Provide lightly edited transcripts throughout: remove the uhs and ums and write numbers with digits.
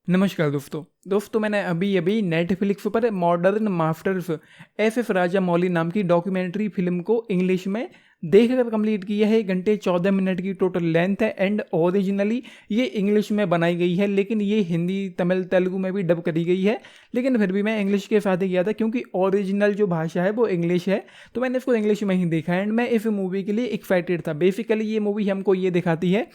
नमस्कार दोस्तों मैंने अभी अभी नेटफ्लिक्स पर मॉडर्न मास्टर्स एफ राजामौली नाम की डॉक्यूमेंट्री फिल्म को इंग्लिश में देखकर कंप्लीट किया है। 1 घंटे 14 मिनट की टोटल लेंथ है एंड ओरिजिनली ये इंग्लिश में बनाई गई है, लेकिन ये हिंदी तमिल तेलुगु में भी डब करी गई है। लेकिन फिर भी मैं इंग्लिश के साथ ही किया था क्योंकि ओरिजिनल जो भाषा है वो इंग्लिश है, तो मैंने इसको इंग्लिश में ही देखा एंड मैं इस मूवी के लिए एक्साइटेड था। बेसिकली ये मूवी हमको ये दिखाती है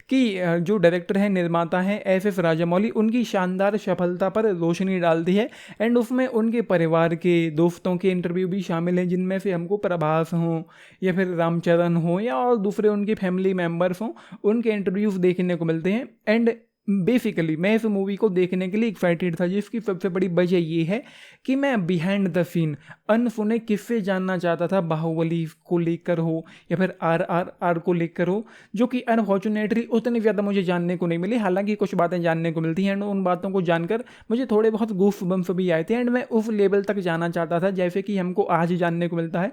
कि जो डायरेक्टर हैं, निर्माता हैं एफ राजामौली, उनकी शानदार सफलता पर रोशनी डालती है एंड उसमें उनके परिवार के दोस्तों के इंटरव्यू भी शामिल हैं, जिनमें से हमको प्रभास हों या फिर रामचरण हों या और दूसरे उनके फैमिली मेम्बर्स हों, उनके इंटरव्यूज़ देखने को मिलते हैं। एंड बेसिकली मैं इस मूवी को देखने के लिए एक्साइटेड था, जिसकी सबसे बड़ी वजह ये है कि मैं बिहाइंड द सीन अनसुने किस्से जानना चाहता था, बाहुबली को लेकर हो या फिर RRR को लेकर हो, जो कि अनफॉर्चुनेटली उतनी ज़्यादा मुझे जानने को नहीं मिली। हालांकि कुछ बातें जानने को मिलती हैं एंड उन बातों को जानकर मुझे थोड़े बहुत गूफ बम्स भी आए थे एंड मैं उस लेवल तक जाना चाहता था जैसे कि हमको आज जानने को मिलता है।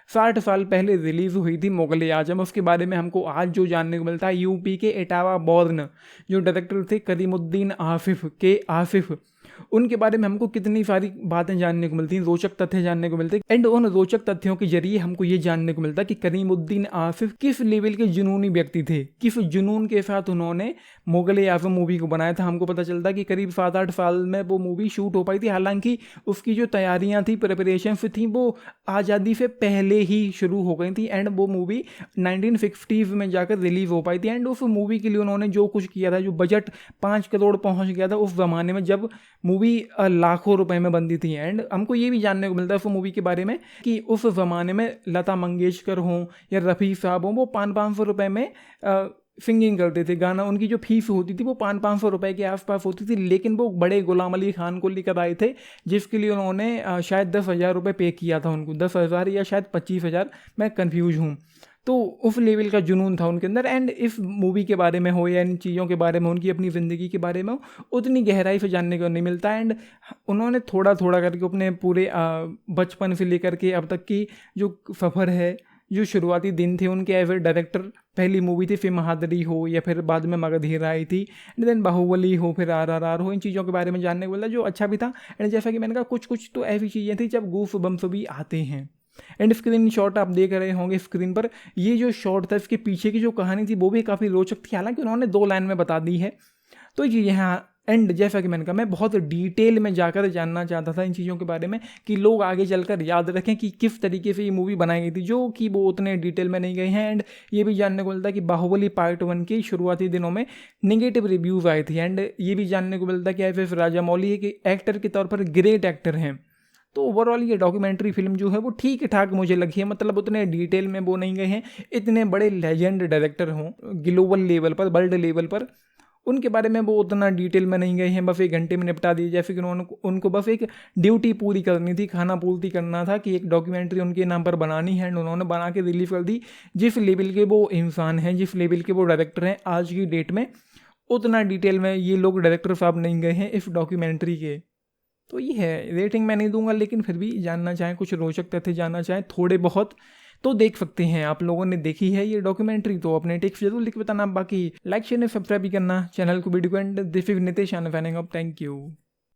60 साल पहले रिलीज़ हुई थी मुगल आजम, उसके बारे में हमको आज जो जानने को मिलता है, यूपी के इटावा बॉर्न जो डायरेक्टर थे करीमुद्दीन आसिफ, उनके बारे में हमको कितनी सारी बातें जानने को मिलती हैं, रोचक तथ्य जानने को मिलते हैं एंड उन रोचक तथ्यों के जरिए हमको ये जानने को मिलता है कि करीमुद्दीन आसिफ किस लेवल के जुनूनी व्यक्ति थे, किस जुनून के साथ उन्होंने मुगल आजम मूवी को बनाया था। हमको पता चलता है कि करीब 7-8 साल में वो मूवी शूट हो पाई थी। हालांकि उसकी जो तैयारियां थी, प्रिपरेशन थी, वो आज़ादी से पहले ही शुरू हो गई थी एंड वो मूवी 1960s में जाकर रिलीज हो पाई थी। एंड उस मूवी के लिए उन्होंने जो कुछ किया था, जो बजट 5 करोड़ पहुंच गया था उस ज़माने में जब मूवी लाखों रुपए में बनती थी। एंड हमको ये भी जानने को मिलता है उस मूवी के बारे में कि उस ज़माने में लता मंगेशकर हों या रफ़ी साहब हों, वो 500-500 रुपये में सिंगिंग करते थे। गाना उनकी जो फीस होती थी वो 500-500 रुपये के आसपास होती थी, लेकिन वो बड़े गुलाम अली खान को लेकर आए थे, जिसके लिए उन्होंने शायद 10,000 रुपये पे किया था उनको, 10,000 या शायद 25,000, मैं कन्फ्यूज हूँ। तो उस लेवल का जुनून था उनके अंदर। एंड इस मूवी के बारे में हो या इन चीज़ों के बारे में, उनकी अपनी ज़िंदगी के बारे में हो, उतनी गहराई से जानने को नहीं मिलता। एंड उन्होंने थोड़ा थोड़ा करके अपने पूरे बचपन से लेकर के अब तक की जो सफ़र है, जो शुरुआती दिन थे उनके एज ए डायरेक्टर, पहली मूवी थी फिर महादरी हो या फिर बाद में मगधीरा आई थी, एंड देन बाहुबली हो, फिर RRR हो, इन चीज़ों के बारे में जानने को मिला जो अच्छा भी था। एंड जैसा कि मैंने कहा कुछ कुछ तो ऐसी चीज़ें थी जब गूफ बम्स भी आते हैं। एंड स्क्रीन शॉट आप देख रहे होंगे स्क्रीन पर, ये जो शॉट था इसके पीछे की जो कहानी थी वो भी काफ़ी रोचक थी, हालांकि उन्होंने 2 लाइन में बता दी है। तो ये यहाँ एंड जैसा कि मैंने कहा मैं बहुत डिटेल में जाकर जानना चाहता था इन चीज़ों के बारे में कि लोग आगे चलकर याद रखें कि किस तरीके से ये मूवी बनाई गई थी, जो कि वो उतने डिटेल में नहीं गए हैं। एंड ये भी जानने को मिलता है कि बाहुबली पार्ट 1 के शुरुआती दिनों में नेगेटिव रिव्यूज़ आए थे। एंड ये भी जानने को मिलता है कि एफ राजामौली एक एक्टर के तौर पर ग्रेट एक्टर हैं। तो ओवरऑल ये डॉक्यूमेंट्री फिल्म जो है वो ठीक ठाक मुझे लगी है, मतलब उतने डिटेल में वो नहीं गए हैं। इतने बड़े लेजेंड डायरेक्टर हों ग्लोबल लेवल पर, वर्ल्ड लेवल पर, उनके बारे में वो उतना डिटेल में नहीं गए हैं, बस 1 घंटे में निपटा दिए। जैसे कि उनको बस एक ड्यूटी पूरी करनी थी, खाना पूर्ति करना था कि एक डॉक्यूमेंट्री उनके नाम पर बनानी है एंड उन्होंने बना के रिलीज कर दी। जिस लेवल के वो इंसान हैं, जिस लेवल के वो डायरेक्टर हैं आज की डेट में, उतना डिटेल में ये लोग डायरेक्टर साहब नहीं गए हैं इस डॉक्यूमेंट्री के। तो ये है, रेटिंग मैं नहीं दूंगा, लेकिन फिर भी जानना चाहें, कुछ रोचक तथ्य जानना चाहें थोड़े बहुत, तो देख सकते हैं। आप लोगों ने देखी है ये डॉक्यूमेंट्री तो अपने टिप्स जरूर लिख बताना। बाकी लाइक शेयर सब्सक्राइब भी करना चैनल को, वीडियो को। And this is Nitesh, thank you.